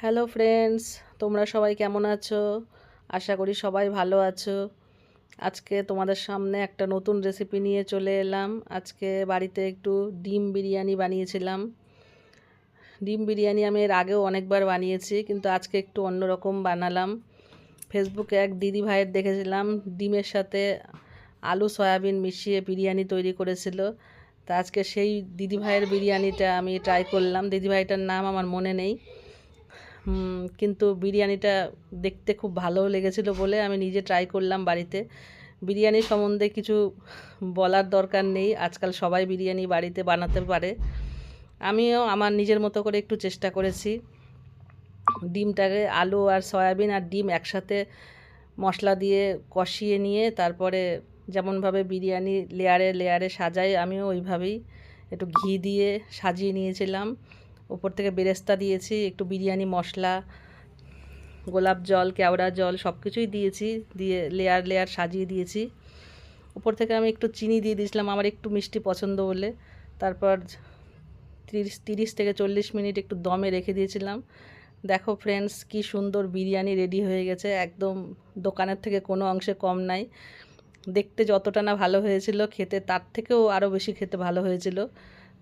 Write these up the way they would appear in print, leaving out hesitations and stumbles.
Hello friends, তোমরা সবাই কেমন আছো? আশা করি সবাই ভালো আছো। আজকে তোমাদের সামনে একটা নতুন রেসিপি নিয়ে চলে এলাম। আজকে বাড়িতে একটু ডিম বিরিয়ানি বানিয়েছিলাম। ডিম বিরিয়ানি আমি এর আগেও অনেকবার বানিয়েছি, কিন্তু আজকে একটু অন্যরকম বানালাম। ফেসবুকে এক দিদি ভাইয়ের দেখেছিলাম ডিমের সাথে আলু সয়াবিন মিশিয়ে বিরিয়ানি তৈরি করেছিল। তা আজকে সেই দিদি ভাইয়ের বিরিয়ানিটা আমি ট্রাই করলাম। দিদি ভাইটার নাম আমার মনে নেই, কিন্তু বিরিয়ানিটা দেখতে খুব ভালো লেগেছিল বলে আমি নিজে ট্রাই করলাম বাড়িতে। বিরিয়ানি সম্বন্ধে কিছু বলার দরকার নেই, আজকাল সবাই বিরিয়ানি বাড়িতে বানাতে পারে। আমিও আমার নিজের মতো করে একটু চেষ্টা করেছি। ডিমটাকে আলু আর সয়াবিন আর ডিম একসাথে মশলা দিয়ে কষিয়ে নিয়ে তারপরে যেমনভাবে বিরিয়ানি লেয়ারে লেয়ারে সাজাই, আমিও ওইভাবেই একটু ঘি দিয়ে সাজিয়ে নিয়েছিলাম। উপর থেকে বেরেস্তা দিয়েছি, একটু বিরিয়ানি মশলা, গোলাপ জল, কেওড়া জল সব কিছুই দিয়েছি, দিয়ে লেয়ার লেয়ার সাজিয়ে দিয়েছি। উপর থেকে আমি একটু চিনি দিয়ে দিয়েছিলাম, আমার একটু মিষ্টি পছন্দ বলে। তারপর 30 থেকে 40 মিনিট একটু দমে রেখে দিয়েছিলাম। দেখো ফ্রেন্ডস, কি সুন্দর বিরিয়ানি রেডি হয়ে গেছে, একদম দোকানের থেকে কোনো অংশে কম নাই। দেখতে যতটা না ভালো হয়েছিল, খেতে তার থেকেও আরও বেশি খেতে ভালো হয়েছিল।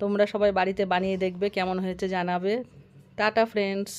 তোমরা সবাই বাড়িতে বানিয়ে দেখবে, কেমন হয়েছে জানাবে। Tata friends.